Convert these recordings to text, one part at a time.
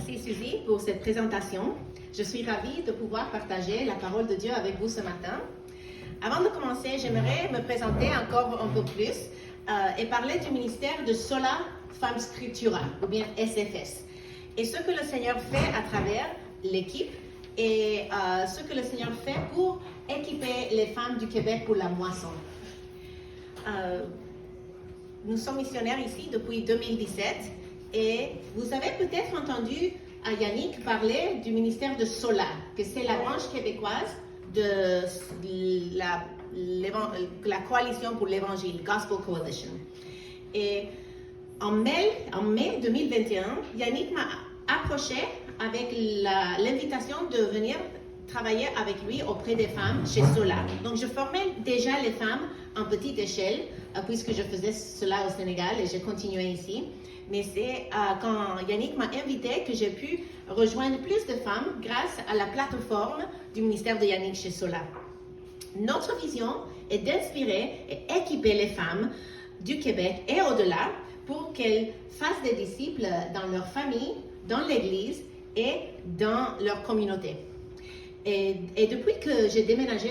Merci Suzy pour cette présentation. Je suis ravie de pouvoir partager la parole de Dieu avec vous ce matin. Avant de commencer, j'aimerais me présenter encore un peu plus et parler du ministère de Sola Femme Scriptura, ou bien SFS. Et ce que le Seigneur fait à travers l'équipe et ce que le Seigneur fait pour équiper les femmes du Québec pour la moisson. Nous sommes missionnaires ici depuis 2017 et vous avez peut-être entendu Yannick parler du ministère de Sola, que c'est la branche québécoise de la coalition pour l'évangile, Gospel Coalition. Et en mai 2021, Yannick m'a approché avec l'invitation de venir travailler avec lui auprès des femmes chez Sola. Donc, je formais déjà les femmes en petite échelle, puisque je faisais cela au Sénégal et j'ai continué ici. Mais c'est quand Yannick m'a invité que j'ai pu rejoindre plus de femmes grâce à la plateforme du ministère de Yannick chez Sola. Notre vision est d'inspirer et équiper les femmes du Québec et au-delà pour qu'elles fassent des disciples dans leur famille, dans l'Église et dans leur communauté. Et depuis que j'ai déménagé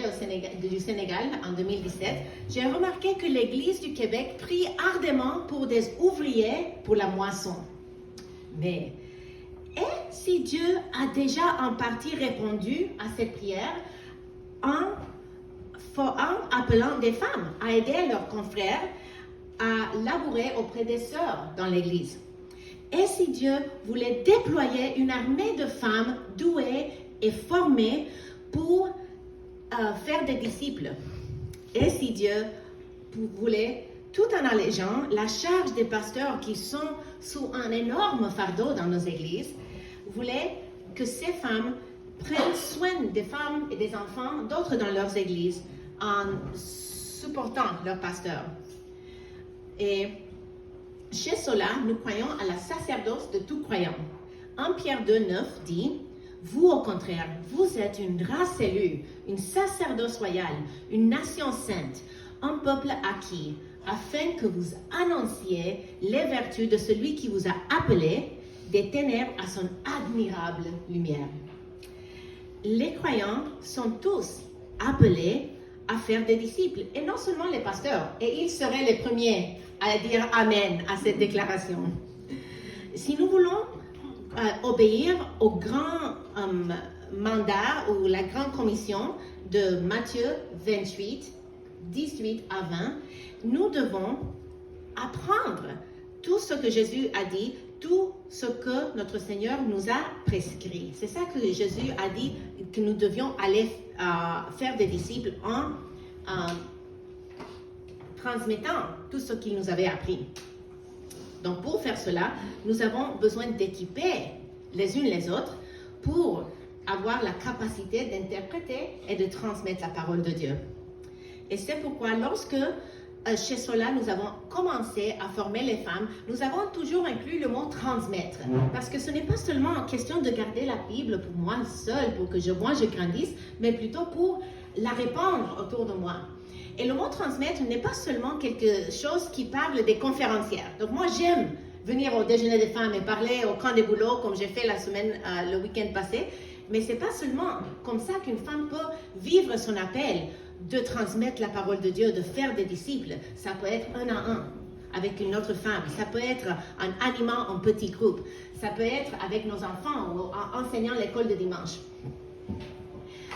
du Sénégal en 2017, j'ai remarqué que l'Église du Québec prie ardemment pour des ouvriers pour la moisson. Mais, et si Dieu a déjà en partie répondu à cette prière en appelant des femmes à aider leurs confrères à labourer auprès des sœurs dans l'Église? Et si Dieu voulait déployer une armée de femmes douées et formées pour faire des disciples? Et si Dieu voulait, tout en allégeant la charge des pasteurs qui sont sous un énorme fardeau dans nos églises, voulait que ces femmes prennent soin des femmes et des enfants d'autres dans leurs églises en supportant leurs pasteurs. Et chez Sola, nous croyons à la sacerdoce de tout croyant. 1 Pierre 2,9 dit: vous, au contraire, vous êtes une race élue, une sacerdoce royale, une nation sainte, un peuple acquis, afin que vous annonciez les vertus de celui qui vous a appelé des ténèbres à son admirable lumière. Les croyants sont tous appelés à faire des disciples, et non seulement les pasteurs, et ils seraient les premiers à dire Amen à cette déclaration. Si nous voulons obéir au grand mandat ou la grande commission de Matthieu 28, 18 à 20, nous devons apprendre tout ce que Jésus a dit, tout ce que notre Seigneur nous a prescrit. C'est ça que Jésus a dit, que nous devions aller faire des disciples en transmettant tout ce qu'il nous avait appris. Donc, pour faire cela, nous avons besoin d'équiper les unes les autres pour avoir la capacité d'interpréter et de transmettre la parole de Dieu. Et c'est pourquoi, lorsque chez Sola, nous avons commencé à former les femmes, nous avons toujours inclus le mot transmettre. Parce que ce n'est pas seulement en question de garder la Bible pour moi seule, pour que je grandisse, mais plutôt pour la répandre autour de moi. Et le mot transmettre n'est pas seulement quelque chose qui parle des conférencières. Donc moi, j'aime venir au déjeuner des femmes et parler au camp des boulots, comme j'ai fait le week-end passé. Mais c'est pas seulement comme ça qu'une femme peut vivre son appel de transmettre la parole de Dieu, de faire des disciples. Ça peut être un à un avec une autre femme. Ça peut être en animant un petit groupe. Ça peut être avec nos enfants ou en enseignant l'école de dimanche.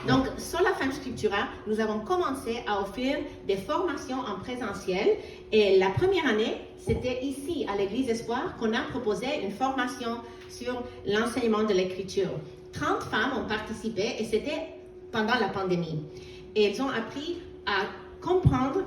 Donc, sur la Femme Scriptura, nous avons commencé à offrir des formations en présentiel. Et la première année, c'était ici, à l'Église Espoir, qu'on a proposé une formation sur l'enseignement de l'Écriture. 30 femmes ont participé et c'était pendant la pandémie. Et elles ont appris à comprendre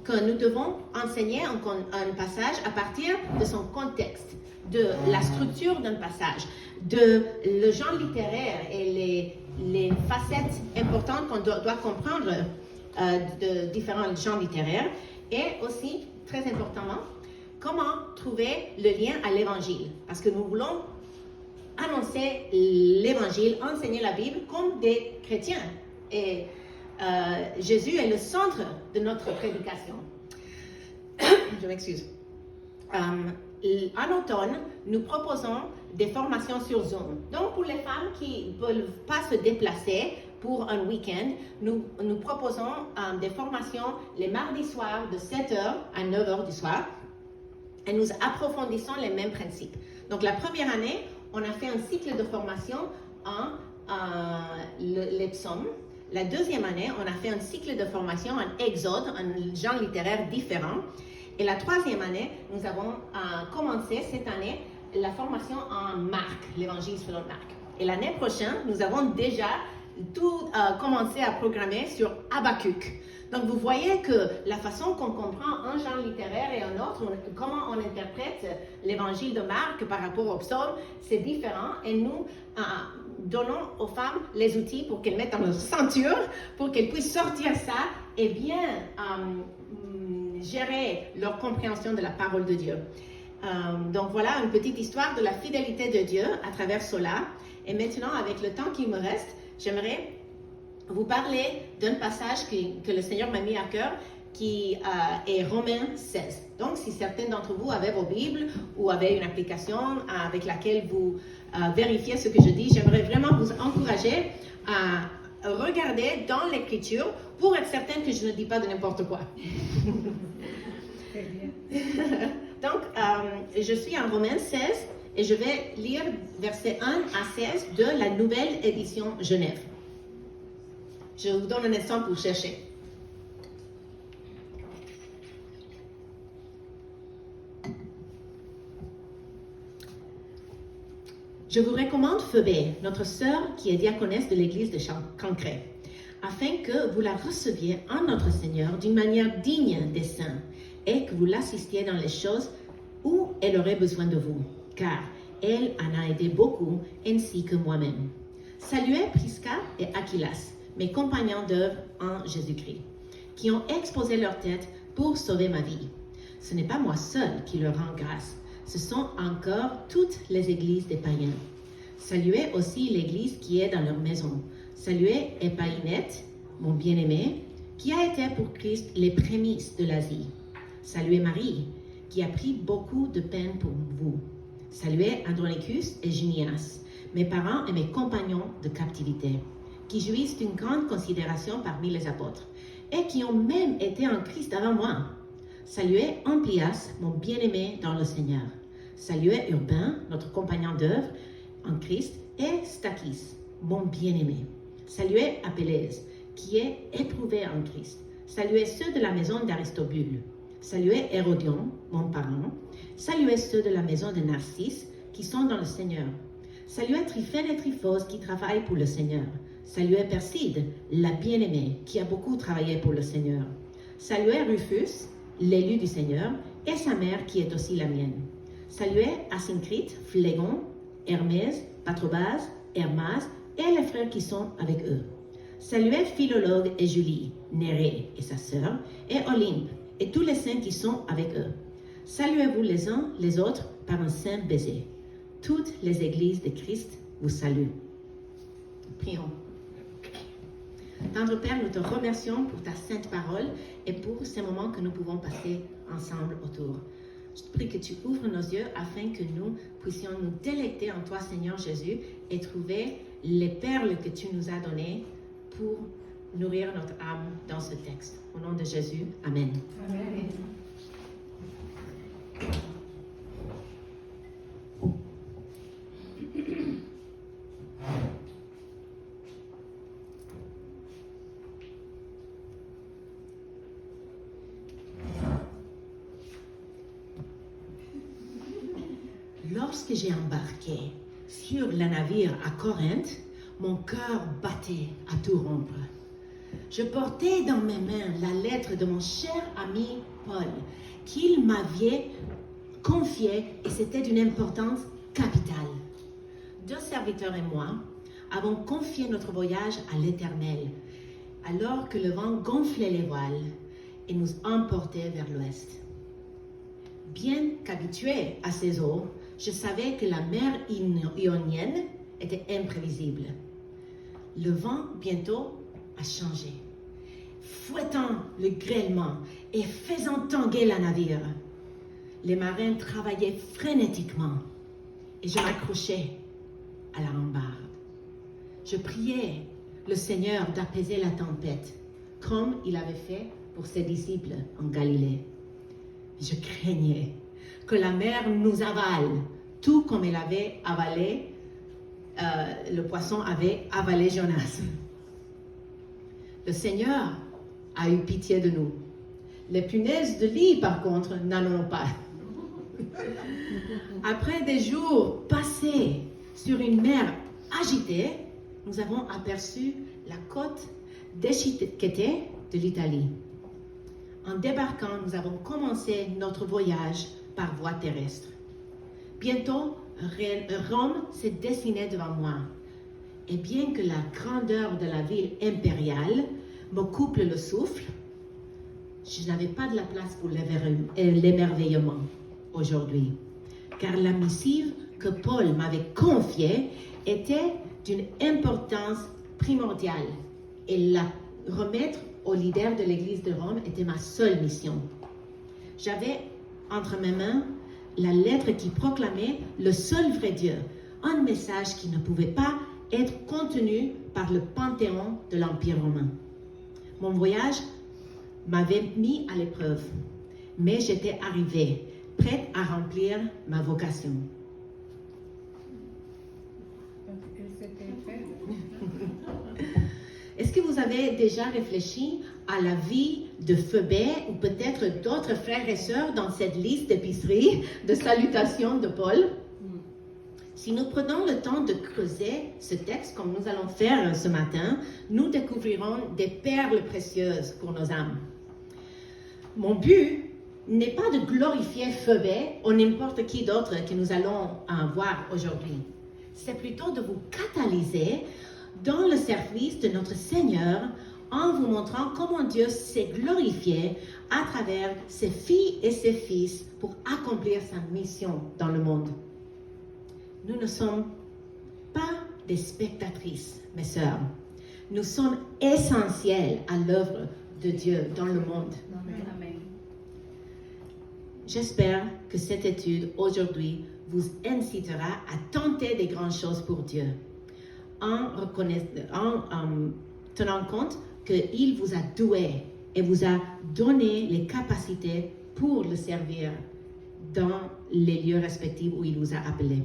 que nous devons enseigner un passage à partir de son contexte, de la structure d'un passage, de le genre littéraire et les facettes importantes qu'on doit comprendre de différents genres littéraires, et aussi, très importantement, comment trouver le lien à l'Évangile. Parce que nous voulons annoncer l'Évangile, enseigner la Bible comme des chrétiens. Et Jésus est le centre de notre prédication. Je m'excuse. En automne, nous proposons des formations sur Zoom. Donc, pour les femmes qui ne peuvent pas se déplacer pour un week-end, nous proposons des formations les mardis soirs de 7h à 9h du soir et nous approfondissons les mêmes principes. Donc, la première année, on a fait un cycle de formation en les psaumes. La deuxième année, on a fait un cycle de formation en Exode, un genre littéraire différent. Et la troisième année, nous avons commencé cette année la formation en Marc, l'évangile selon Marc. Et l'année prochaine, nous avons déjà tout commencé à programmer sur Habakkuk. Donc, vous voyez que la façon qu'on comprend un genre littéraire et un autre, comment on interprète l'évangile de Marc par rapport au psaume, c'est différent. Et nous donnons aux femmes les outils pour qu'elles mettent dans leur ceinture, pour qu'elles puissent sortir ça et bien gérer leur compréhension de la parole de Dieu. Donc voilà une petite histoire de la fidélité de Dieu à travers cela. Et maintenant, avec le temps qui me reste, j'aimerais vous parler d'un passage que le Seigneur m'a mis à cœur, qui est Romains 16. Donc, si certains d'entre vous avaient vos Bibles ou avaient une application avec laquelle vous vérifiez ce que je dis, j'aimerais vraiment vous encourager à regarder dans l'Écriture pour être certain que je ne dis pas de n'importe quoi. Donc, je suis en Romains 16 et je vais lire versets 1 à 16 de la nouvelle édition Genève. Je vous donne un instant pour chercher. Je vous recommande Phoebé, notre sœur qui est diaconesse de l'église de Cancré, afin que vous la receviez en notre Seigneur d'une manière digne des saints et que vous l'assistiez dans les choses où elle aurait besoin de vous, car elle en a aidé beaucoup, ainsi que moi-même. Saluez Prisca et Aquilas, mes compagnons d'œuvre en Jésus-Christ, qui ont exposé leur tête pour sauver ma vie. Ce n'est pas moi seul qui leur rend grâce, ce sont encore toutes les églises des païens. Saluez aussi l'église qui est dans leur maison. Saluez Épaïnette, mon bien-aimé, qui a été pour Christ les prémices de l'Asie. Saluez Marie, qui a pris beaucoup de peine pour vous. Saluez Andronicus et Junias, mes parents et mes compagnons de captivité, qui jouissent d'une grande considération parmi les apôtres, et qui ont même été en Christ avant moi. Saluez Amplias, mon bien-aimé dans le Seigneur. Saluez Urbain, notre compagnon d'œuvre en Christ, et Stachys, mon bien-aimé. Saluez Apelles, qui est éprouvé en Christ. Saluez ceux de la maison d'Aristobule. Saluez Hérodion, mon parent. Saluez ceux de la maison de Narcisse, qui sont dans le Seigneur. Saluez Tryphène et Tryphose, qui travaillent pour le Seigneur. Saluez Perside, la bien-aimée, qui a beaucoup travaillé pour le Seigneur. Saluez Rufus, l'élu du Seigneur, et sa mère, qui est aussi la mienne. Saluez Asyncrite, Phlégon, Hermès, Patrobas, Hermas, et les frères qui sont avec eux. Saluez Philologue et Julie, Nérée et sa sœur, et Olympe, et tous les saints qui sont avec eux. Saluez-vous les uns les autres par un saint baiser. Toutes les églises de Christ vous saluent. Prions. Tendre Père, nous te remercions pour ta sainte parole et pour ces moments que nous pouvons passer ensemble autour. Je te prie que tu ouvres nos yeux afin que nous puissions nous délecter en toi, Seigneur Jésus, et trouver les perles que tu nous as données pour nourrir notre âme dans ce texte. Au nom de Jésus, Amen. Amen. Lorsque j'ai embarqué sur le navire à Corinthe, mon cœur battait à tout rompre. Je portais dans mes mains la lettre de mon cher ami Paul, qu'il m'avait confiée et c'était d'une importance capitale. Deux serviteurs et moi avons confié notre voyage à l'Éternel, alors que le vent gonflait les voiles et nous emportait vers l'ouest. Bien qu'habitué à ces eaux, je savais que la mer Ionienne était imprévisible. Le vent bientôt a changé, fouettant le grêlement et faisant tanguer le navire. Les marins travaillaient frénétiquement et je m'accrochais à la rambarde. Je priais le Seigneur d'apaiser la tempête, comme il avait fait pour ses disciples en Galilée. Je craignais que la mer nous avale, tout comme elle avait avalé, le poisson avait avalé Jonas. Le Seigneur a eu pitié de nous. Les punaises de lit, par contre, n'en ont pas. Après des jours passés sur une mer agitée, nous avons aperçu la côte déchiquetée de l'Italie. En débarquant, nous avons commencé notre voyage par voie terrestre. Bientôt, Rome s'est dessinée devant moi. Et bien que la grandeur de la ville impériale me coupe le souffle, je n'avais pas de la place pour l'émerveillement aujourd'hui. Car la missive que Paul m'avait confiée était d'une importance primordiale. Et la remettre au leader de l'Église de Rome était ma seule mission. J'avais entre mes mains la lettre qui proclamait le seul vrai Dieu, un message qui ne pouvait pas être contenu par le panthéon de l'Empire romain. Mon voyage m'avait mis à l'épreuve, mais j'étais arrivée, prête à remplir ma vocation. Est-ce que vous avez déjà réfléchi à la vie de Phoebe ou peut-être d'autres frères et sœurs dans cette liste d'épicerie de salutations de Paul? Si nous prenons le temps de creuser ce texte, comme nous allons faire ce matin, nous découvrirons des perles précieuses pour nos âmes. Mon but n'est pas de glorifier Phoebe ou n'importe qui d'autre que nous allons voir aujourd'hui. C'est plutôt de vous catalyser dans le service de notre Seigneur en vous montrant comment Dieu s'est glorifié à travers ses filles et ses fils pour accomplir sa mission dans le monde. Nous ne sommes pas des spectatrices, mes sœurs. Nous sommes essentiels à l'œuvre de Dieu dans le monde. Amen. J'espère que cette étude aujourd'hui vous incitera à tenter des grandes choses pour Dieu, en tenant compte qu'il vous a doué et vous a donné les capacités pour le servir dans les lieux respectifs où il vous a appelé.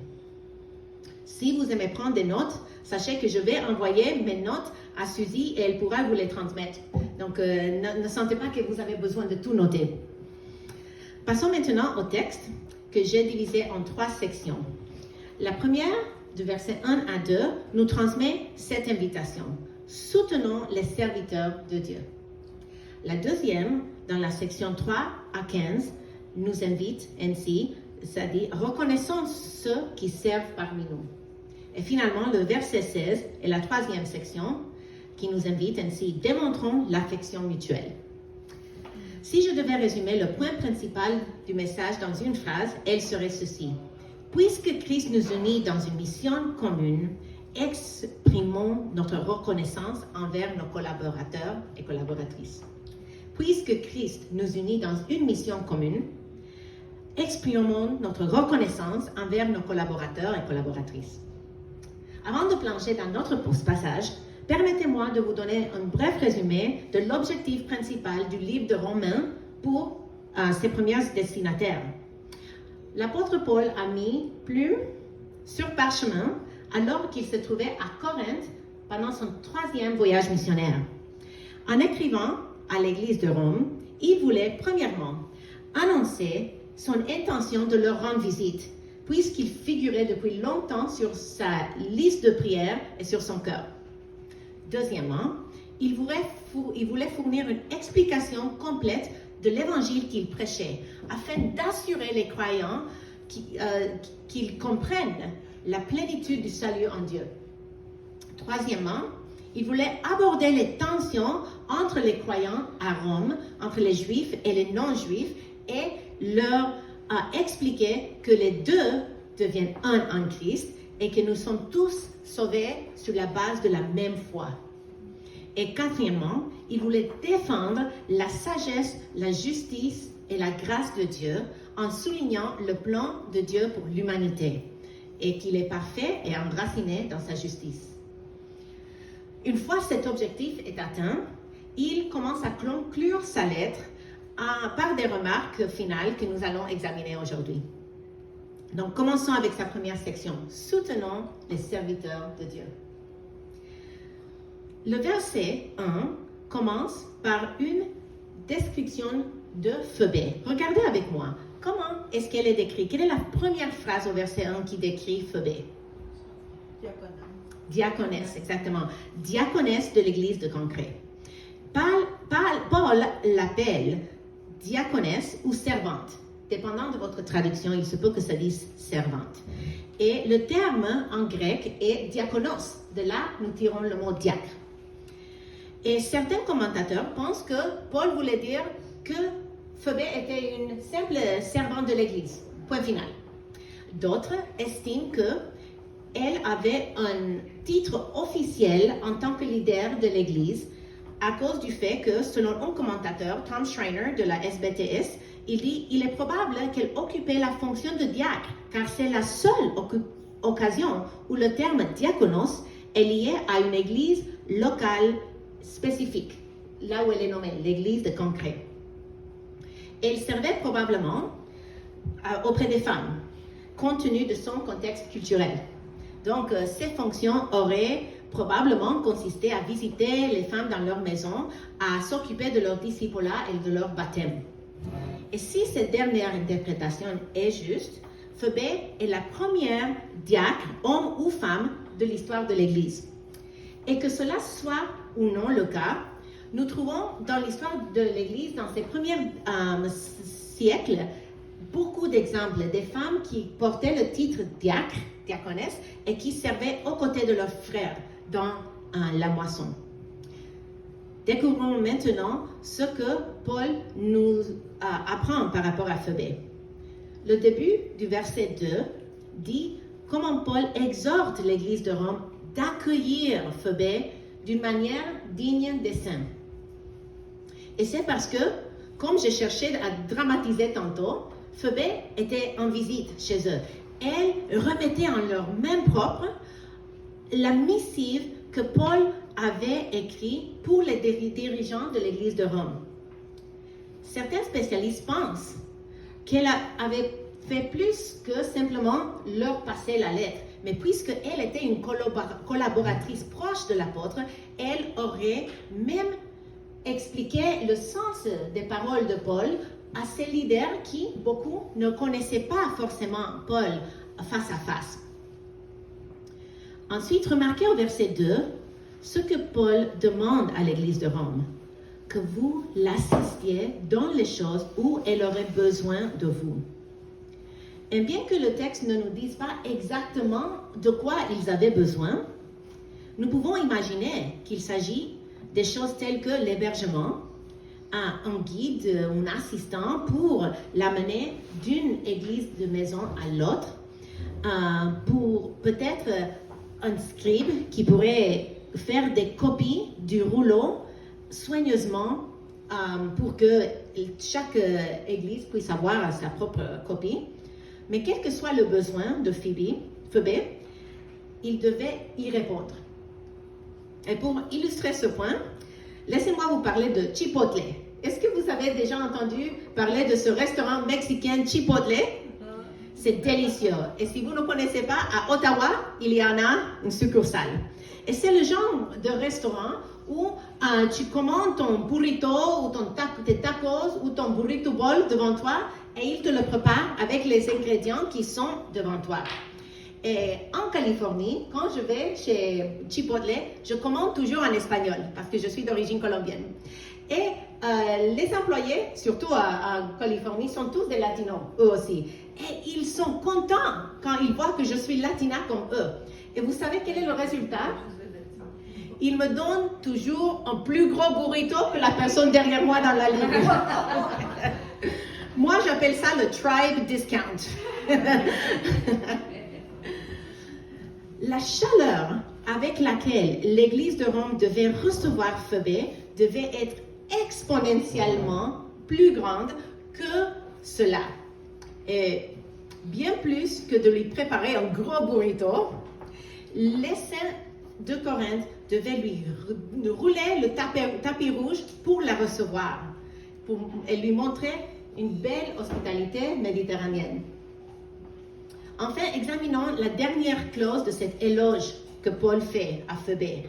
Si vous aimez prendre des notes, sachez que je vais envoyer mes notes à Suzy et elle pourra vous les transmettre. Donc, ne sentez pas que vous avez besoin de tout noter. Passons maintenant au texte que j'ai divisé en 3 sections. La première, du verset 1 à 2, nous transmet cette invitation. Soutenons les serviteurs de Dieu. La deuxième, dans la section 3 à 15, nous invite ainsi, ça dit, reconnaissons ceux qui servent parmi nous. Et finalement, le verset 16 est la troisième section qui nous invite ainsi, démontrons l'affection mutuelle. Si je devais résumer le point principal du message dans une phrase, elle serait ceci. Puisque Christ nous unit dans une mission commune, exprimons notre reconnaissance envers nos collaborateurs et collaboratrices. Puisque Christ nous unit dans une mission commune, exprimons notre reconnaissance envers nos collaborateurs et collaboratrices. Avant de plonger dans notre passage, permettez-moi de vous donner un bref résumé de l'objectif principal du livre de Romains pour ses premiers destinataires. L'apôtre Paul a mis plume sur parchemin alors qu'il se trouvait à Corinthe pendant son 3e voyage missionnaire. En écrivant à l'église de Rome, il voulait premièrement annoncer son intention de leur rendre visite, puisqu'il figurait depuis longtemps sur sa liste de prières et sur son cœur. Deuxièmement, il voulait fournir une explication complète de l'évangile qu'il prêchait, afin d'assurer les croyants qu'ils comprennent la plénitude du salut en Dieu. Troisièmement, il voulait aborder les tensions entre les croyants à Rome, entre les juifs et les non-juifs, et leur expliquer que les deux deviennent un en Christ et que nous sommes tous sauvés sur la base de la même foi. Et quatrièmement, il voulait défendre la sagesse, la justice et la grâce de Dieu en soulignant le plan de Dieu pour l'humanité. et qu'il est parfait et enraciné dans sa justice. Une fois cet objectif est atteint, il commence à conclure sa lettre par des remarques finales que nous allons examiner aujourd'hui. Donc, commençons avec sa première section. Soutenons les serviteurs de Dieu. Le verset 1 commence par une description de Phœbé. Regardez avec moi. Comment est-ce qu'elle est décrite? Quelle est la première phrase au verset 1 qui décrit Phœbé? Diaconesse, exactement. Diaconesse de l'église de Cancré. Paul l'appelle diaconesse ou servante. Dépendant de votre traduction, il se peut que ça dise servante. Et le terme en grec est diakonos. De là, nous tirons le mot diacre. Et certains commentateurs pensent que Paul voulait dire que Phœbé était une simple servante de l'église. Point final. D'autres estiment qu'elle avait un titre officiel en tant que leader de l'église à cause du fait que, selon un commentateur, Tom Schreiner de la SBTS, il dit « Il est probable qu'elle occupait la fonction de diacre, car c'est la seule occasion où le terme diakonos est lié à une église locale spécifique, là où elle est nommée, l'église de Cancré. Elle servait probablement auprès des femmes, compte tenu de son contexte culturel. Donc, ses fonctions auraient probablement consisté à visiter les femmes dans leur maison, à s'occuper de leur discipulat et de leur baptême. Et si cette dernière interprétation est juste, Phœbé est la première diacre, homme ou femme, de l'histoire de l'Église. Et que cela soit ou non le cas, nous trouvons dans l'histoire de l'Église, dans ses premiers siècles, beaucoup d'exemples des femmes qui portaient le titre diacre, diaconesse, et qui servaient aux côtés de leurs frères dans la moisson. Découvrons maintenant ce que Paul nous apprend par rapport à Phœbé. Le début du verset 2 dit comment Paul exhorte l'Église de Rome d'accueillir Phœbé d'une manière digne des saints. Et c'est parce que, comme j'ai cherché à dramatiser tantôt, Phœbé était en visite chez eux. Elle remettait en leur main propre la missive que Paul avait écrite pour les dirigeants de l'Église de Rome. Certains spécialistes pensent qu'elle avait fait plus que simplement leur passer la lettre. Mais puisqu'elle était une collaboratrice proche de l'apôtre, elle aurait même expliqué le sens des paroles de Paul à ces leaders qui, beaucoup, ne connaissaient pas forcément Paul face à face. Ensuite, remarquez au verset 2 ce que Paul demande à l'Église de Rome, que vous l'assistiez dans les choses où elle aurait besoin de vous. Et bien que le texte ne nous dise pas exactement de quoi ils avaient besoin, nous pouvons imaginer qu'il s'agit des choses telles que l'hébergement, un guide, un assistant pour l'amener d'une église de maison à l'autre, pour peut-être un scribe qui pourrait faire des copies du rouleau soigneusement pour que chaque église puisse avoir sa propre copie. Mais quel que soit le besoin de Phœbé, il devait y répondre. Et pour illustrer ce point, laissez-moi vous parler de Chipotle. Est-ce que vous avez déjà entendu parler de ce restaurant mexicain Chipotle? C'est délicieux. Et si vous ne connaissez pas, à Ottawa, il y en a une succursale. Et c'est le genre de restaurant où tu commandes ton burrito ou tes tacos ou ton burrito bowl devant toi et il te le prépare avec les ingrédients qui sont devant toi. Et en Californie, quand je vais chez Chipotle, je commande toujours en espagnol parce que je suis d'origine colombienne. Et les employés, surtout en Californie, sont tous des latinos, eux aussi. Et ils sont contents quand ils voient que je suis latina comme eux. Et vous savez quel est le résultat? Ils me donnent toujours un plus gros burrito que la personne derrière moi dans la ligne. Moi, j'appelle ça le tribe discount. La chaleur avec laquelle l'Église de Rome devait recevoir Phœbé devait être exponentiellement plus grande que cela. Et bien plus que de lui préparer un gros burrito, les saints de Corinthe devaient lui rouler le tapis rouge pour la recevoir et lui montrer une belle hospitalité méditerranéenne. Enfin, examinons la dernière clause de cet éloge que Paul fait à Phœbé,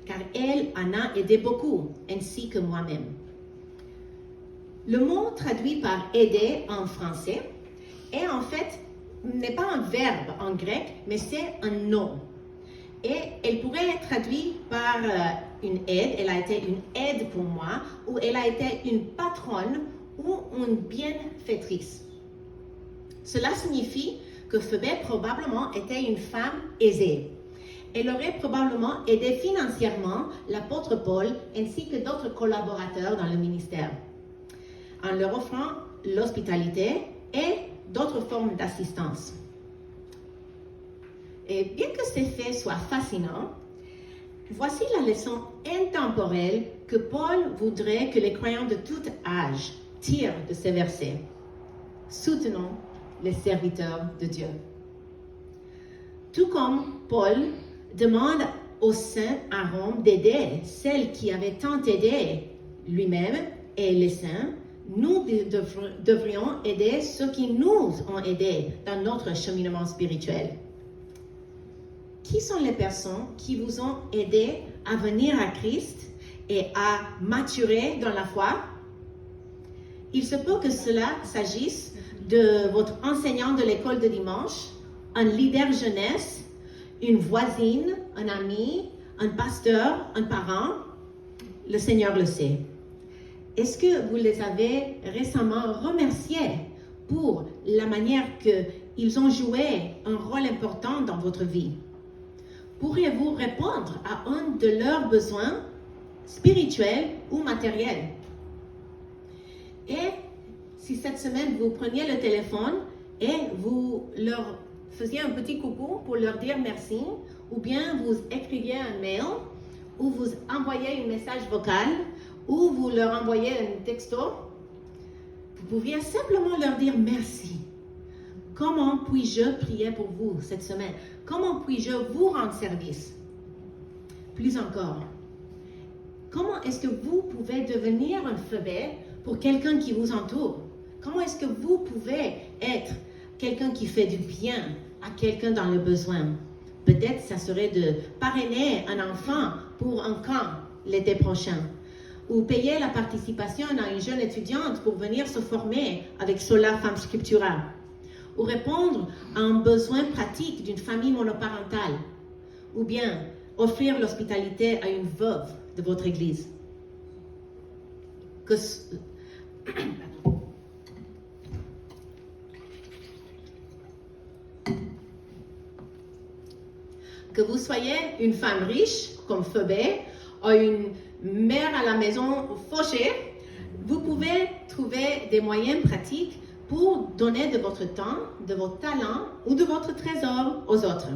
car elle en a aidé beaucoup, ainsi que moi-même. Le mot traduit par aider en français est en fait, n'est pas un verbe en grec, mais c'est un nom. Et elle pourrait être traduite par une aide, elle a été une aide pour moi, ou elle a été une patronne ou une bienfaitrice. Cela signifie que Phœbé probablement était une femme aisée. Elle aurait probablement aidé financièrement l'apôtre Paul ainsi que d'autres collaborateurs dans le ministère, en leur offrant l'hospitalité et d'autres formes d'assistance. Et bien que ces faits soient fascinants, voici la leçon intemporelle que Paul voudrait que les croyants de tout âge tirent de ces versets. Soutenons les serviteurs de Dieu. Tout comme Paul demande aux saints à Rome d'aider celles qui avaient tant aidé lui-même et les saints, nous devrions aider ceux qui nous ont aidés dans notre cheminement spirituel. Qui sont les personnes qui vous ont aidé à venir à Christ et à maturer dans la foi? Il se peut que cela s'agisse de votre enseignant de l'école de dimanche, un leader jeunesse, une voisine, un ami, un pasteur, un parent. Le Seigneur le sait. Est-ce que vous les avez récemment remerciés pour la manière qu'ils ont joué un rôle important dans votre vie? Pourriez-vous répondre à un de leurs besoins spirituels ou matériels? Et si cette semaine vous preniez le téléphone et vous leur faisiez un petit coucou pour leur dire merci, ou bien vous écriviez un mail, ou vous envoyez un message vocal, ou vous leur envoyez un texto, vous pourriez simplement leur dire merci. Comment puis-je prier pour vous cette semaine? Comment puis-je vous rendre service? Plus encore, comment est-ce que vous pouvez devenir un Phœbé pour quelqu'un qui vous entoure? Comment est-ce que vous pouvez être quelqu'un qui fait du bien à quelqu'un dans le besoin? Peut-être ça serait de parrainer un enfant pour un camp l'été prochain, ou payer la participation à une jeune étudiante pour venir se former avec Sola Femme Scriptura, ou répondre à un besoin pratique d'une famille monoparentale, ou bien offrir l'hospitalité à une veuve de votre église. Que vous soyez une femme riche, comme Phœbé, ou une mère à la maison fauchée, vous pouvez trouver des moyens pratiques pour donner de votre temps, de votre talent ou de votre trésor aux autres.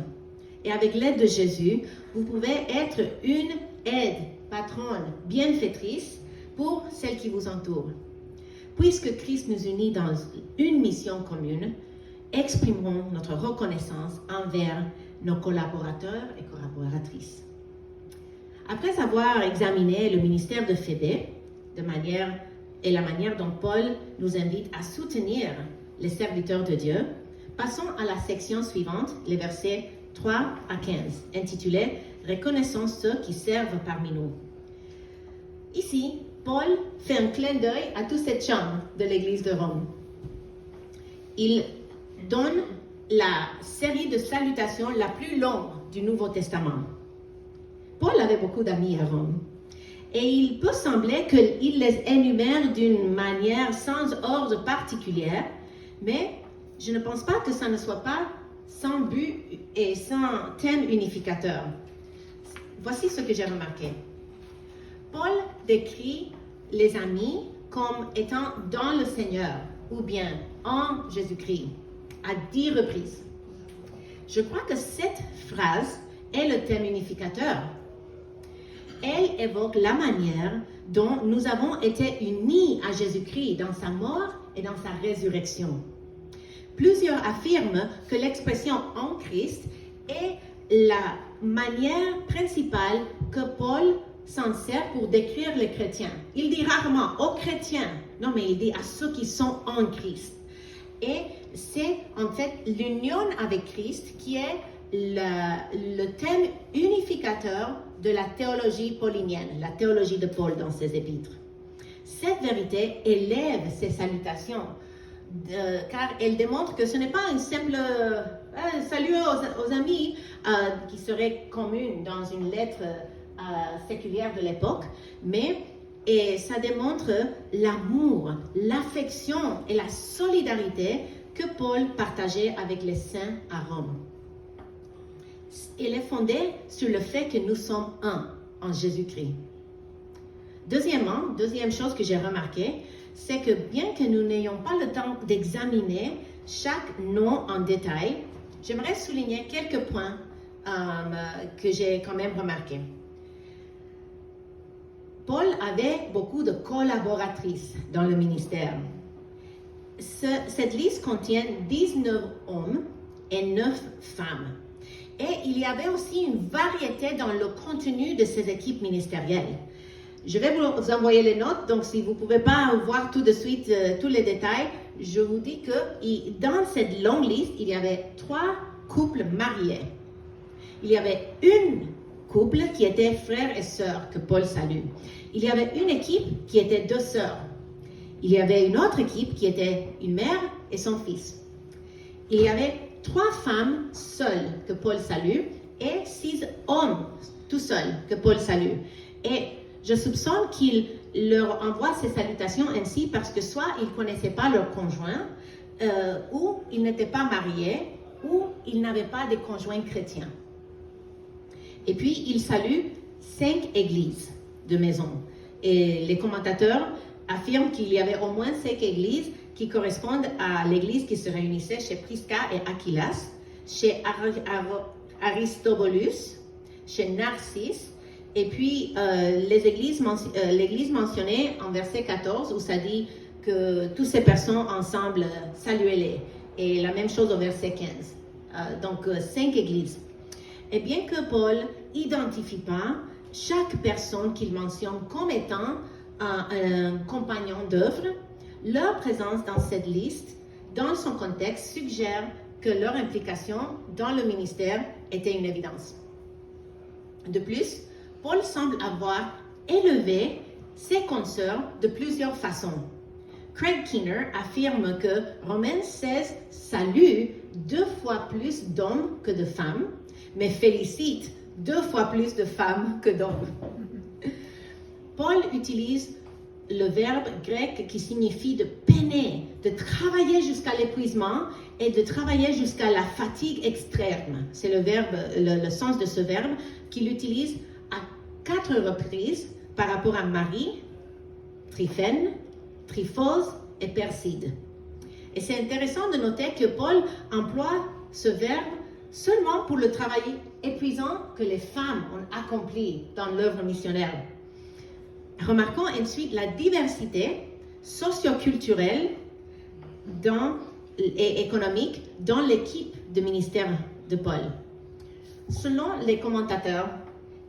Et avec l'aide de Jésus, vous pouvez être une aide, patronne, bienfaitrice pour celles qui vous entourent. Puisque Christ nous unit dans une mission commune, exprimons notre reconnaissance envers nos collaborateurs et collaboratrices. Après avoir examiné le ministère de Phœbé, et la manière dont Paul nous invite à soutenir les serviteurs de Dieu, passons à la section suivante, les versets 3 à 15, intitulée « Reconnaissons ceux qui servent parmi nous ». Ici, Paul fait un clin d'œil à toute cette chambre de l'Église de Rome. Il donne la série de salutations la plus longue du Nouveau Testament. Paul avait beaucoup d'amis à Rome. Et il peut sembler qu'il les énumère d'une manière sans ordre particulier, mais je ne pense pas que ça ne soit pas sans but et sans thème unificateur. Voici ce que j'ai remarqué. Paul décrit les amis comme étant dans le Seigneur ou bien en Jésus-Christ à 10 reprises. Je crois que cette phrase est le thème unificateur. Elle évoque la manière dont nous avons été unis à Jésus-Christ dans sa mort et dans sa résurrection. Plusieurs affirment que l'expression en Christ est la manière principale que Paul s'en sert pour décrire les chrétiens. Il dit rarement aux chrétiens, non, mais il dit à ceux qui sont en Christ. Et c'est en fait l'union avec Christ qui est le thème unificateur de la théologie paulinienne, la théologie de Paul dans ses épîtres. Cette vérité élève ses salutations, car elle démontre que ce n'est pas un simple salut aux amis qui serait commune dans une lettre séculière de l'époque, mais ça démontre l'amour, l'affection et la solidarité que Paul partageait avec les saints à Rome. Elle est fondée sur le fait que nous sommes un en Jésus-Christ. Deuxième chose que j'ai remarqué, c'est que bien que nous n'ayons pas le temps d'examiner chaque nom en détail, j'aimerais souligner quelques points que j'ai quand même remarqués. Paul avait beaucoup de collaboratrices dans le ministère. Cette liste contient 19 hommes et 9 femmes. Et il y avait aussi une variété dans le contenu de ces équipes ministérielles. Je vais vous envoyer les notes, donc si vous ne pouvez pas voir tout de suite tous les détails, je vous dis que dans cette longue liste, il y avait 3 couples mariés. Il y avait une couple qui était frère et sœur, que Paul salue. Il y avait une équipe qui était 2 sœurs. Il y avait une autre équipe qui était une mère et son fils. Il y avait 3 femmes seules que Paul salue et 6 hommes tout seuls que Paul salue. Et je soupçonne qu'il leur envoie ces salutations ainsi parce que soit ils ne connaissaient pas leur conjoint, ou ils n'étaient pas mariés, ou ils n'avaient pas de conjoints chrétiens. Et puis, il salue 5 églises de maison. Et les commentateurs affirment qu'il y avait au moins 5 églises qui correspondent à l'église qui se réunissait chez Prisca et Aquilas, chez Aristobulus, chez Narcisse, et puis l'église mentionnée en verset 14 où ça dit que toutes ces personnes ensemble saluaient-les. Et la même chose au verset 15. Donc 5 églises. Et bien que Paul n'identifie pas chaque personne qu'il mentionne comme étant un compagnon d'œuvre, leur présence dans cette liste, dans son contexte, suggère que leur implication dans le ministère était une évidence. De plus, Paul semble avoir élevé ses consoeurs de plusieurs façons. Craig Keener affirme que Romains 16 salue 2 fois plus d'hommes que de femmes, mais félicite 2 fois plus de femmes que d'hommes. Paul utilise le verbe grec qui signifie de peiner, de travailler jusqu'à l'épuisement et de travailler jusqu'à la fatigue extrême. C'est le sens de ce verbe qu'il utilise à 4 reprises par rapport à Marie, Tryphène, Tryphose et Perside. Et c'est intéressant de noter que Paul emploie ce verbe seulement pour le travail épuisant que les femmes ont accompli dans l'œuvre missionnaire. Remarquons ensuite la diversité socioculturelle et économique dans l'équipe de ministère de Paul. Selon les commentateurs,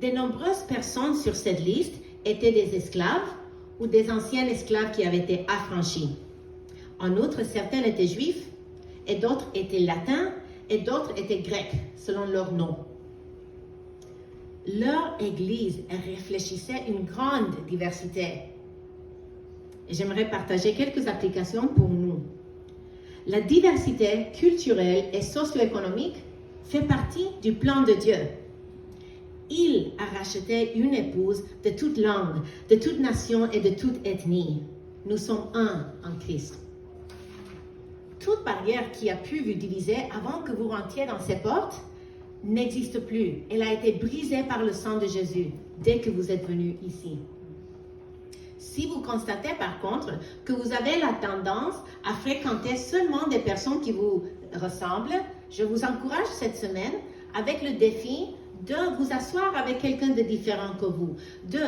de nombreuses personnes sur cette liste étaient des esclaves ou des anciens esclaves qui avaient été affranchis. En outre, certains étaient juifs et d'autres étaient latins et d'autres étaient grecs, selon leur nom. Leur Église réfléchissait une grande diversité. Et j'aimerais partager quelques applications pour nous. La diversité culturelle et socio-économique fait partie du plan de Dieu. Il a racheté une épouse de toute langue, de toute nation et de toute ethnie. Nous sommes un en Christ. Toute barrière qui a pu vous diviser avant que vous rentriez dans ces portes n'existe plus. Elle a été brisée par le sang de Jésus dès que vous êtes venus ici. Si vous constatez par contre que vous avez la tendance à fréquenter seulement des personnes qui vous ressemblent, je vous encourage cette semaine avec le défi de vous asseoir avec quelqu'un de différent que vous, de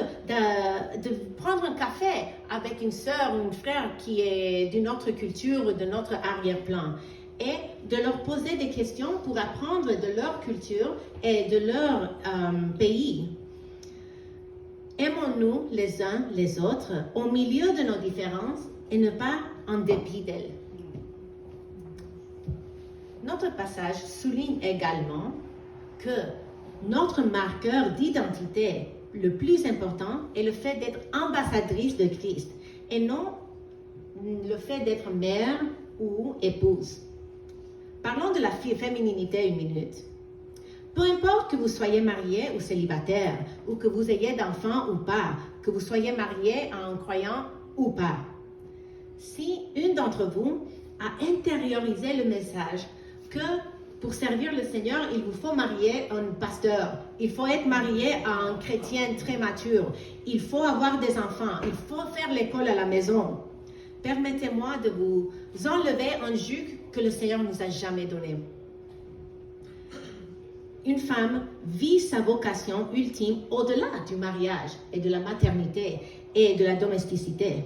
prendre un café avec une sœur ou un frère qui est d'une autre culture ou de notre arrière-plan. et de leur poser des questions pour apprendre de leur culture et de leur pays. Aimons-nous les uns les autres au milieu de nos différences et ne pas en dépit d'elles. Notre passage souligne également que notre marqueur d'identité le plus important est le fait d'être ambassadrice de Christ et non le fait d'être mère ou épouse. Parlons de la fémininité une minute. Peu importe que vous soyez marié ou célibataire, ou que vous ayez d'enfants ou pas, que vous soyez marié en croyant ou pas, si une d'entre vous a intériorisé le message que pour servir le Seigneur, il vous faut marier un pasteur, il faut être marié à un chrétien très mature, il faut avoir des enfants, il faut faire l'école à la maison. Permettez-moi de vous enlever un jug que le Seigneur ne nous a jamais donné. Une femme vit sa vocation ultime au-delà du mariage et de la maternité et de la domesticité.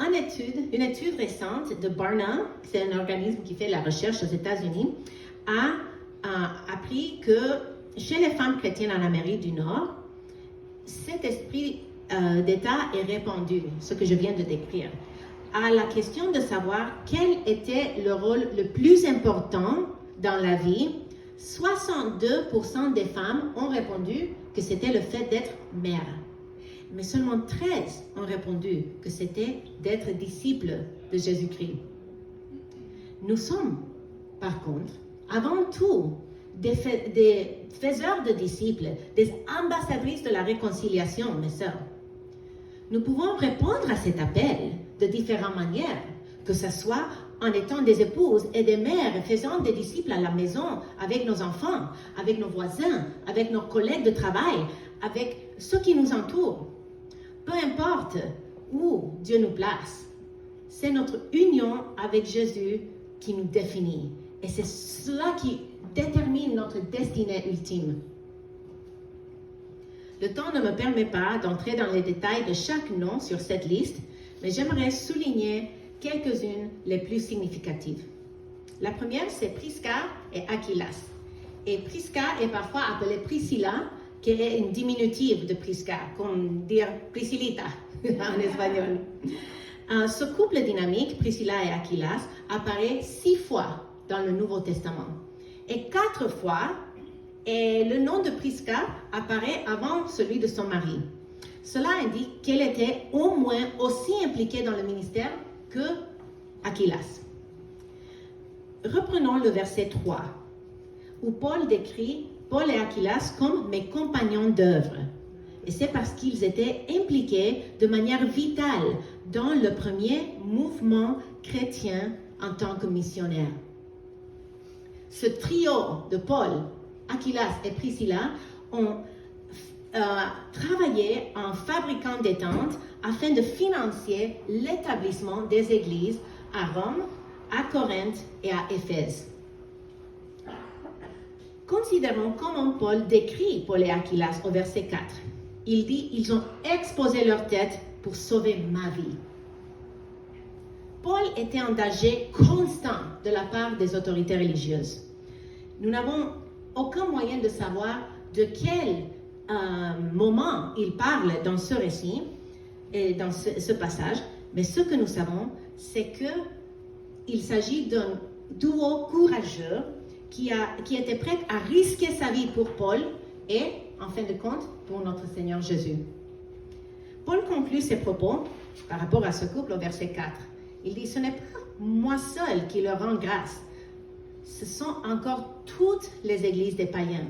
Une étude récente de Barna, c'est un organisme qui fait la recherche aux États-Unis, a appris que chez les femmes chrétiennes en Amérique du Nord, cet esprit d'État est répandu, ce que je viens de décrire. À la question de savoir quel était le rôle le plus important dans la vie, 62% des femmes ont répondu que c'était le fait d'être mère. Mais seulement 13 ont répondu que c'était d'être disciple de Jésus-Christ. Nous sommes, par contre, avant tout, des faiseurs de disciples, des ambassadrices de la réconciliation, mes sœurs. Nous pouvons répondre à cet appel de différentes manières, que ce soit en étant des épouses et des mères, faisant des disciples à la maison, avec nos enfants, avec nos voisins, avec nos collègues de travail, avec ceux qui nous entourent. Peu importe où Dieu nous place, c'est notre union avec Jésus qui nous définit. Et c'est cela qui détermine notre destinée ultime. Le temps ne me permet pas d'entrer dans les détails de chaque nom sur cette liste, mais j'aimerais souligner quelques-unes les plus significatives. La première, c'est Prisca et Aquilas. Et Prisca est parfois appelée Priscilla, qui est une diminutive de Prisca, comme dire Priscillita en espagnol. Ce couple dynamique, Priscilla et Aquilas, apparaît 6 fois dans le Nouveau Testament. Et 4 fois, et le nom de Prisca apparaît avant celui de son mari. Cela indique qu'elle était au moins aussi impliquée dans le ministère que Aquilas. Reprenons le verset 3, où Paul décrit Paul et Aquilas comme mes compagnons d'œuvre. Et c'est parce qu'ils étaient impliqués de manière vitale dans le premier mouvement chrétien en tant que missionnaires. Ce trio de Paul, Aquilas et Priscilla ont travaillé en fabriquant des tentes afin de financer l'établissement des églises à Rome, à Corinthe et à Éphèse. Considérons comment Paul décrit Paul et Aquilas au verset 4. Il dit, ils ont exposé leur tête pour sauver ma vie. Paul était en danger constant de la part des autorités religieuses. Nous n'avons aucun moyen de savoir de quel moment il parle dans ce récit et dans ce passage, mais ce que nous savons, c'est qu'il s'agit d'un duo courageux qui était prêt à risquer sa vie pour Paul et, en fin de compte, pour notre Seigneur Jésus. Paul conclut ses propos par rapport à ce couple au verset 4. Il dit, ce n'est pas moi seul qui leur rend grâce, ce sont encore toutes les églises des païens.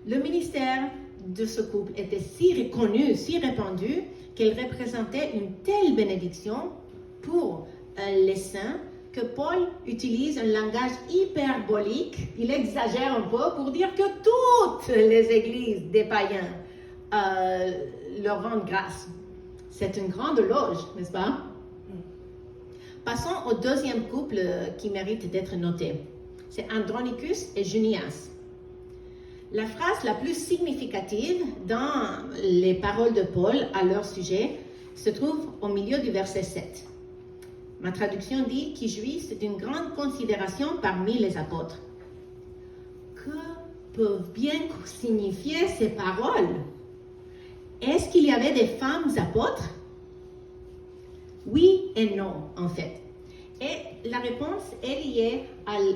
Le ministère de ce couple était si reconnu, si répandu, qu'elle représentait une telle bénédiction pour les saints que Paul utilise un langage hyperbolique, il exagère un peu pour dire que toutes les églises des païens leur rendent grâce. C'est une grande loge, n'est-ce pas? Passons au deuxième couple qui mérite d'être noté. C'est Andronicus et Junias. La phrase la plus significative dans les paroles de Paul à leur sujet se trouve au milieu du verset 7. Ma traduction dit qui jouissent d'une grande considération parmi les apôtres. Que peuvent bien signifier ces paroles? Est-ce qu'il y avait des femmes apôtres? Oui et non, en fait. Et la réponse est liée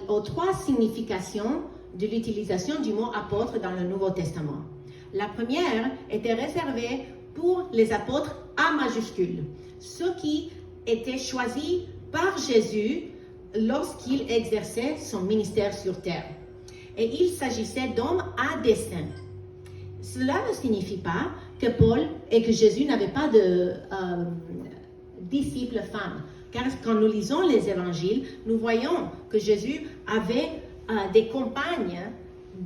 aux trois significations de l'utilisation du mot apôtre dans le Nouveau Testament. La première était réservée pour les apôtres A majuscule, ceux qui étaient choisis par Jésus lorsqu'il exerçait son ministère sur terre. Et il s'agissait d'hommes à dessein. Cela ne signifie pas que Paul et que Jésus n'avaient pas de disciples femmes. Car quand nous lisons les évangiles, nous voyons que Jésus avait des compagnes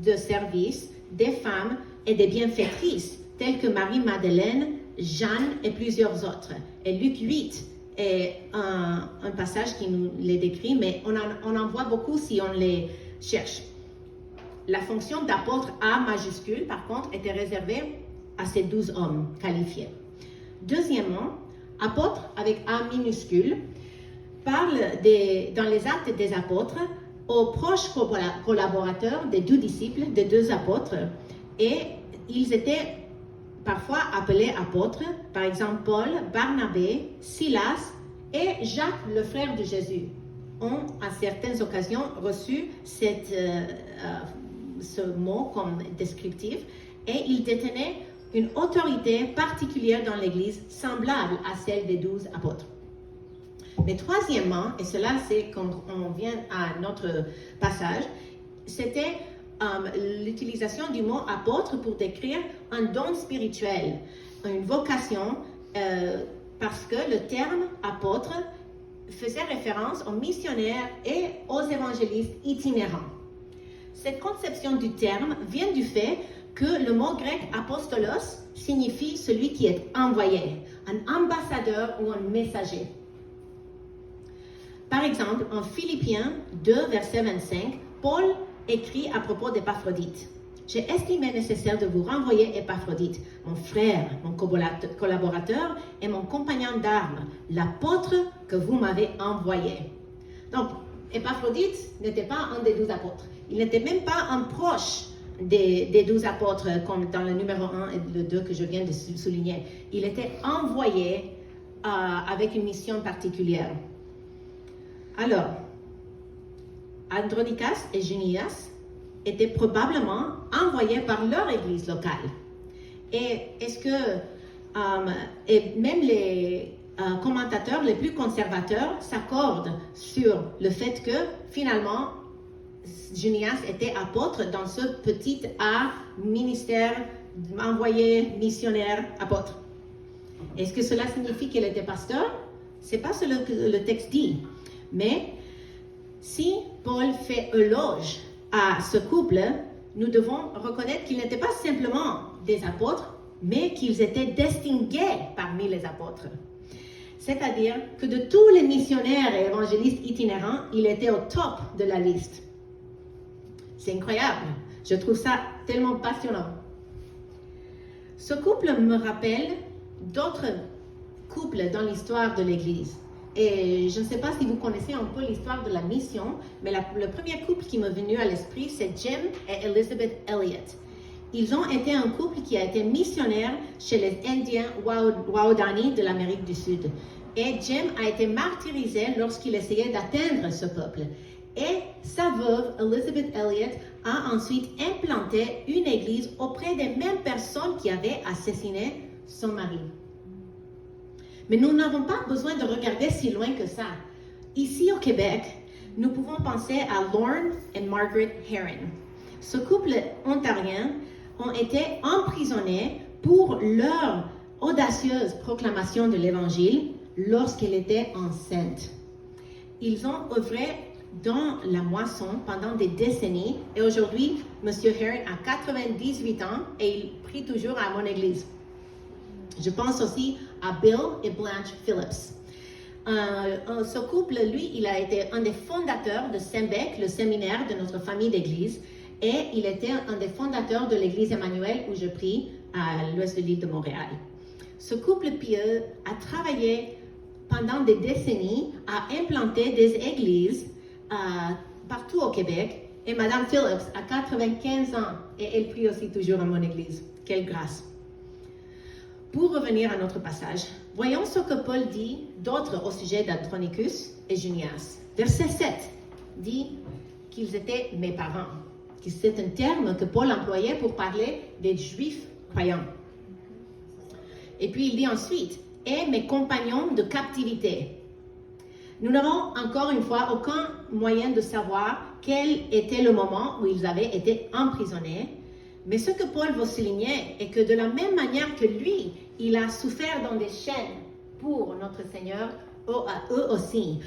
de service, des femmes et des bienfaitrices, telles que Marie-Madeleine, Jeanne et plusieurs autres. Et Luc 8 est un passage qui nous les décrit, mais on en voit beaucoup si on les cherche. La fonction d'apôtre A majuscule, par contre, était réservée à ces 12 hommes qualifiés. Deuxièmement, apôtre avec A minuscule parle dans les actes des apôtres aux proches collaborateurs des 2 disciples, des 2 apôtres, et ils étaient parfois appelés apôtres, par exemple Paul, Barnabé, Silas et Jacques, le frère de Jésus, ont à certaines occasions reçu ce mot comme descriptif, et ils détenaient une autorité particulière dans l'Église semblable à celle des 12 apôtres. Mais troisièmement, et cela c'est quand on vient à notre passage, c'était l'utilisation du mot apôtre pour décrire un don spirituel, une vocation, parce que le terme apôtre faisait référence aux missionnaires et aux évangélistes itinérants. Cette conception du terme vient du fait que le mot grec apostolos signifie celui qui est envoyé, un ambassadeur ou un messager. Par exemple, en Philippiens 2, verset 25, Paul écrit à propos d'Épaphrodite. « J'ai estimé nécessaire de vous renvoyer Épaphrodite, mon frère, mon collaborateur et mon compagnon d'armes, l'apôtre que vous m'avez envoyé. » Donc, Épaphrodite n'était pas un des 12 apôtres. Il n'était même pas un proche des 12 apôtres, comme dans le numéro 1 et le 2 que je viens de souligner. Il était envoyé avec une mission particulière. Alors, Andronicas et Junias étaient probablement envoyés par leur église locale. Et est-ce que, et même les commentateurs les plus conservateurs s'accordent sur le fait que finalement, Junias était apôtre dans ce petit A, ministère, envoyé, missionnaire, apôtre. Est-ce que cela signifie qu'il était pasteur? C'est pas ce que le texte dit. Mais si Paul fait éloge à ce couple, nous devons reconnaître qu'ils n'étaient pas simplement des apôtres, mais qu'ils étaient distingués parmi les apôtres. C'est-à-dire que de tous les missionnaires et évangélistes itinérants, il était au top de la liste. C'est incroyable. Je trouve ça tellement passionnant. Ce couple me rappelle d'autres couples dans l'histoire de l'Église. Et je ne sais pas si vous connaissez un peu l'histoire de la mission, mais le premier couple qui m'est venu à l'esprit, c'est Jim et Elizabeth Elliot. Ils ont été un couple qui a été missionnaire chez les Indiens Waodani de l'Amérique du Sud. Et Jim a été martyrisé lorsqu'il essayait d'atteindre ce peuple. Et sa veuve, Elizabeth Elliot, a ensuite implanté une église auprès des mêmes personnes qui avaient assassiné son mari. Mais nous n'avons pas besoin de regarder si loin que ça. Ici au Québec, nous pouvons penser à Lorne et Margaret Herron. Ce couple ontarien ont été emprisonnés pour leur audacieuse proclamation de l'Évangile lorsqu'elle était enceinte. Ils ont œuvré dans la moisson pendant des décennies et aujourd'hui, M. Herron a 98 ans et il prie toujours à mon église. Je pense aussi à Bill et Blanche Phillips. Ce couple, lui, il a été un des fondateurs de Saint-Bec, le séminaire de notre famille d'église, et il était un des fondateurs de l'église Emmanuel où je prie à l'ouest de l'île de Montréal. Ce couple pieux a travaillé pendant des décennies, a implanté des églises partout au Québec. Et Madame Phillips a 95 ans et elle prie aussi toujours à mon église. Quelle grâce! Pour revenir à notre passage, voyons ce que Paul dit d'autre au sujet d'Andronicus et Junias. Verset 7 dit qu'ils étaient mes parents. C'est un terme que Paul employait pour parler des Juifs croyants. Et puis il dit ensuite, et mes compagnons de captivité. Nous n'avons encore une fois aucun moyen de savoir quel était le moment où ils avaient été emprisonnés. Mais ce que Paul veut souligner est que de la même manière que lui, il a souffert dans des chaînes pour notre Seigneur, eux aussi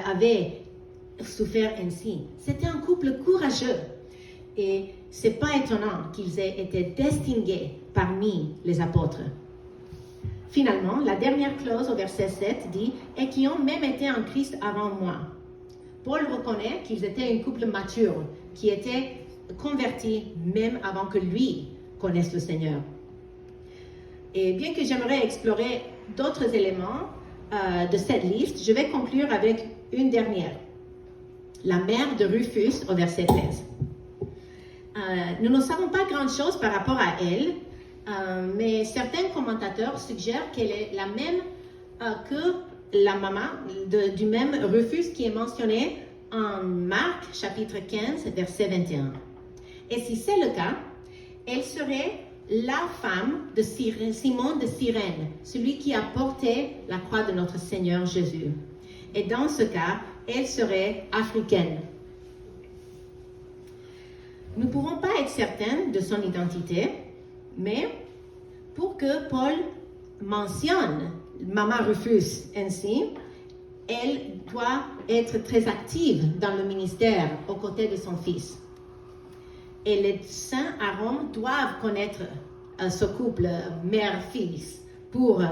avaient souffert ainsi. C'était un couple courageux. Et c'est pas étonnant qu'ils aient été distingués parmi les apôtres. Finalement, la dernière clause au verset 7 dit « et qui ont même été en Christ avant moi ». Paul reconnaît qu'ils étaient un couple mature, qui était converti même avant que lui connaisse le Seigneur. Et bien que j'aimerais explorer d'autres éléments de cette liste, je vais conclure avec une dernière. La mère de Rufus au verset 13. Nous ne savons pas grand-chose par rapport à elle, mais certains commentateurs suggèrent qu'elle est la même que la maman du même Rufus qui est mentionné en Marc chapitre 15 verset 21. Et si c'est le cas, elle serait la femme de Simon de Cyrène, celui qui a porté la croix de notre Seigneur Jésus. Et dans ce cas, elle serait africaine. Nous ne pourrons pas être certains de son identité, mais pour que Paul mentionne Maman Rufus ainsi, elle doit être très active dans le ministère aux côtés de son fils. Et les saints à Rome doivent connaître ce couple mère-fils pour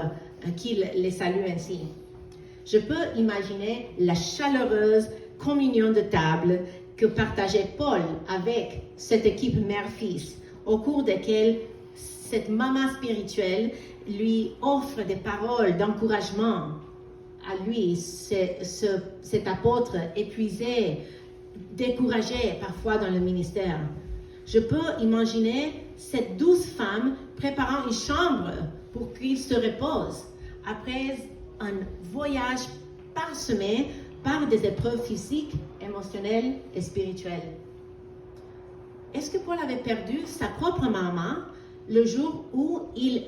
qu'il les salue ainsi. Je peux imaginer la chaleureuse communion de table que partageait Paul avec cette équipe mère-fils, au cours desquelles cette maman spirituelle lui offre des paroles d'encouragement à lui, cet apôtre épuisé, découragé parfois dans le ministère. Je peux imaginer cette douce femme préparant une chambre pour qu'il se repose après un voyage parsemé par des épreuves physiques, émotionnelles et spirituelles. Est-ce que Paul avait perdu sa propre maman le jour où il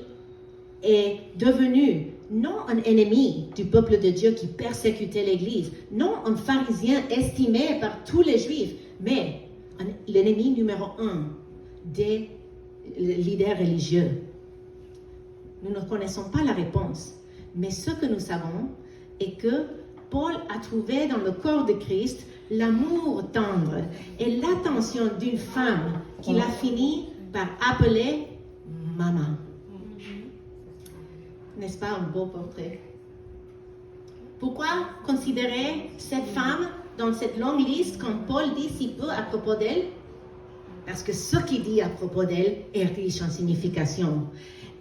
est devenu non un ennemi du peuple de Dieu qui persécutait l'Église, non un pharisien estimé par tous les Juifs, mais l'ennemi numéro 1 des leaders religieux? Nous ne connaissons pas la réponse, mais ce que nous savons est que Paul a trouvé dans le corps de Christ l'amour tendre et l'attention d'une femme qu'il a fini par appeler maman. N'est-ce pas un beau portrait? Pourquoi considérer cette femme dans cette longue liste quand Paul dit si peu à propos d'elle? Parce que ce qu'il dit à propos d'elle est riche en signification.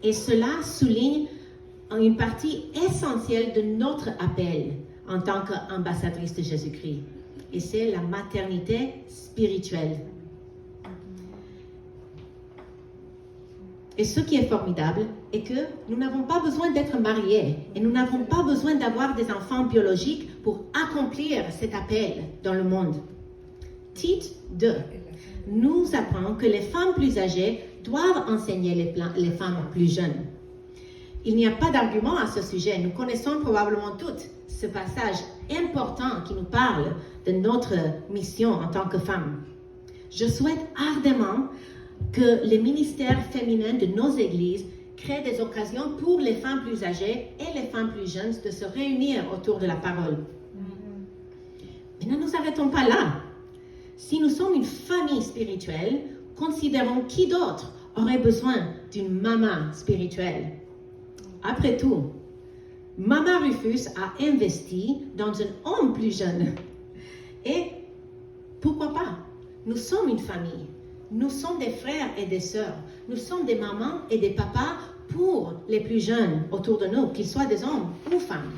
Et cela souligne une partie essentielle de notre appel en tant qu'ambassadrice de Jésus-Christ. Et c'est la maternité spirituelle. Et ce qui est formidable est que nous n'avons pas besoin d'être mariés et nous n'avons pas besoin d'avoir des enfants biologiques pour accomplir cet appel dans le monde. Tite 2 nous apprend que les femmes plus âgées doivent enseigner les femmes plus jeunes. Il n'y a pas d'argument à ce sujet. Nous connaissons probablement toutes ce passage important qui nous parle de notre mission en tant que femmes. Je souhaite ardemment que les ministères féminins de nos églises créent des occasions pour les femmes plus âgées et les femmes plus jeunes de se réunir autour de la parole. Mais ne nous arrêtons pas là. Si nous sommes une famille spirituelle, considérons qui d'autre aurait besoin d'une maman spirituelle. Après tout, Maman Rufus a investi dans un homme plus jeune. Et pourquoi pas? Nous sommes une famille. Nous sommes des frères et des sœurs. Nous sommes des mamans et des papas pour les plus jeunes autour de nous, qu'ils soient des hommes ou femmes.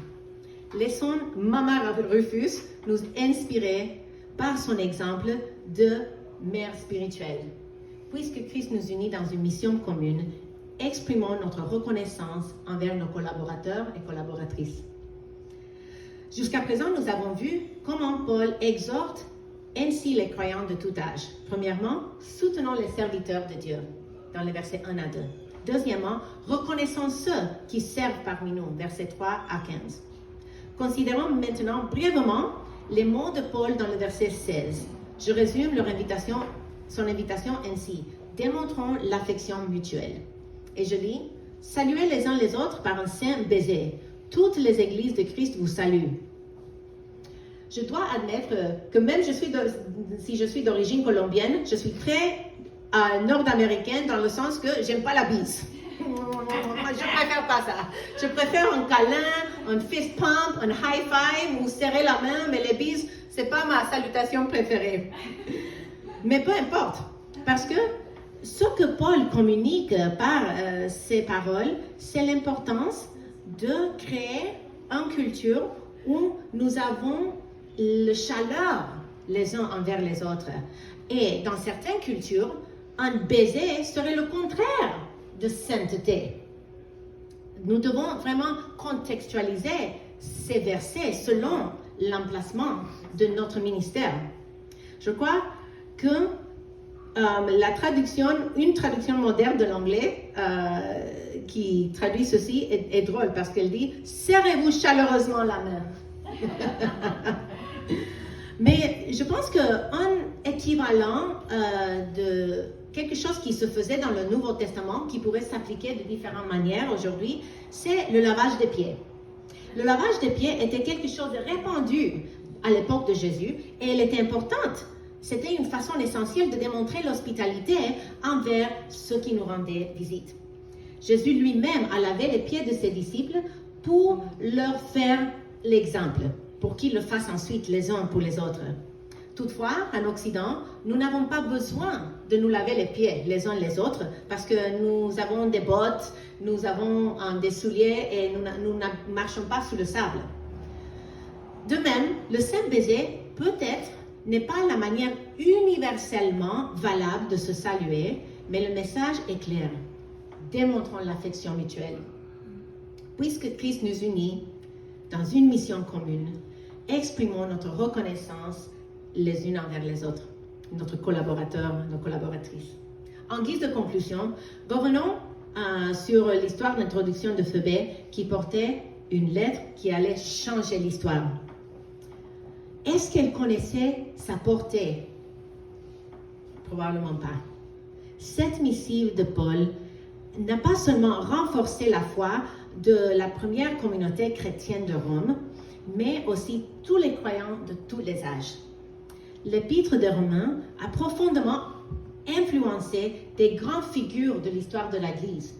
laissons Maman Rufus nous inspirer par son exemple de mère spirituelle. Puisque Christ nous unit dans une mission commune, exprimons notre reconnaissance envers nos collaborateurs et collaboratrices. Jusqu'à présent, nous avons vu comment Paul exhorte ainsi les croyants de tout âge. Premièrement, soutenons les serviteurs de Dieu, dans les versets 1 à 2. Deuxièmement, reconnaissons ceux qui servent parmi nous, versets 3 à 15. Considérons maintenant brièvement les mots de Paul dans le verset 16. Je résume son invitation ainsi. Démontrons l'affection mutuelle. Et je lis, saluez les uns les autres par un saint baiser. Toutes les églises de Christ vous saluent. Je dois admettre que même si je suis d'origine colombienne, je suis très nord-américaine dans le sens que j'aime pas la bise. Je préfère pas ça. Je préfère un câlin, un fist pump, un high five ou serrer la main, mais les bises, c'est pas ma salutation préférée. Mais peu importe, parce que ce que Paul communique par ses paroles, c'est l'importance de créer une culture où nous avons le chaleur les uns envers les autres. Et dans certaines cultures, un baiser serait le contraire de sainteté. Nous devons vraiment contextualiser ces versets selon l'emplacement de notre ministère. Je crois que une traduction moderne de l'anglais qui traduit ceci est drôle parce qu'elle dit « serrez-vous chaleureusement la main ». Mais je pense qu'un équivalent de quelque chose qui se faisait dans le Nouveau Testament, qui pourrait s'appliquer de différentes manières aujourd'hui, c'est le lavage des pieds. Le lavage des pieds était quelque chose de répandu à l'époque de Jésus et elle était importante. C'était une façon essentielle de démontrer l'hospitalité envers ceux qui nous rendaient visite. Jésus lui-même a lavé les pieds de ses disciples pour leur faire l'exemple, pour qu'ils le fassent ensuite les uns pour les autres. Toutefois, en Occident, nous n'avons pas besoin de nous laver les pieds les uns les autres parce que nous avons des bottes, nous avons des souliers et nous ne marchons pas sous le sable. De même, le saint baiser peut-être n'est pas la manière universellement valable de se saluer, mais le message est clair. Démontrons l'affection mutuelle. Puisque Christ nous unit dans une mission commune, exprimons notre reconnaissance les unes envers les autres, notre collaborateur, nos collaboratrices. En guise de conclusion, revenons sur l'histoire d'introduction de Phébé qui portait une lettre qui allait changer l'histoire. Est-ce qu'elle connaissait sa portée? Probablement pas. Cette missive de Paul n'a pas seulement renforcé la foi de la première communauté chrétienne de Rome, mais aussi tous les croyants de tous les âges. L'épître des Romains a profondément influencé des grandes figures de l'histoire de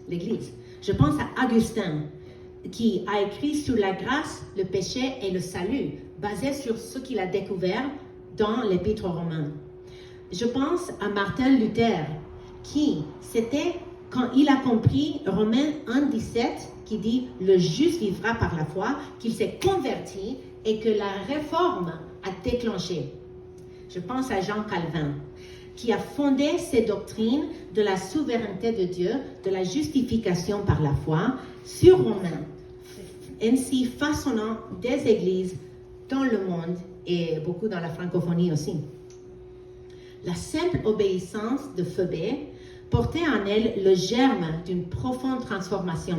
l'Église. Je pense à Augustin, qui a écrit sur la grâce, le péché et le salut, basé sur ce qu'il a découvert dans l'Épître aux Romains. Je pense à Martin Luther, qui, c'était quand il a compris Romains 1,17, qui dit « Le juste vivra par la foi », qu'il s'est converti et que la réforme a déclenché. Je pense à Jean Calvin, qui a fondé ses doctrines de la souveraineté de Dieu, de la justification par la foi, sur Romains, ainsi façonnant des églises dans le monde et beaucoup dans la francophonie aussi. La simple obéissance de Phébé portait en elle le germe d'une profonde transformation.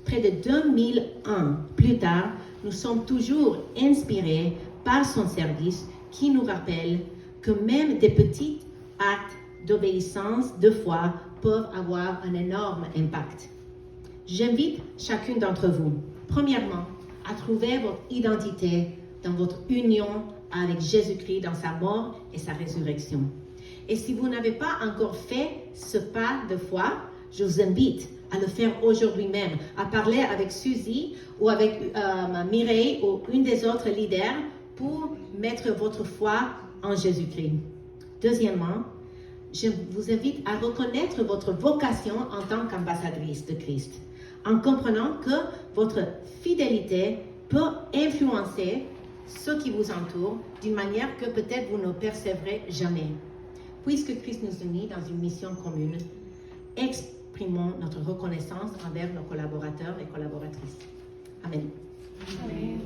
Près de 2000 ans plus tard, nous sommes toujours inspirés par son service qui nous rappelle que même des petits actes d'obéissance, de foi, peuvent avoir un énorme impact. J'invite chacune d'entre vous, premièrement, à trouver votre identité dans votre union avec Jésus-Christ dans sa mort et sa résurrection. Et si vous n'avez pas encore fait ce pas de foi, je vous invite à le faire aujourd'hui même, à parler avec Suzy ou avec Mireille ou une des autres leaders pour mettre votre foi en Jésus-Christ. Deuxièmement, je vous invite à reconnaître votre vocation en tant qu'ambassadrice de Christ, en comprenant que votre fidélité peut influencer ceux qui vous entourent d'une manière que peut-être vous ne percevrez jamais. Puisque Christ nous unit dans une mission commune, exprimons notre reconnaissance envers nos collaborateurs et collaboratrices. Amen. Amen.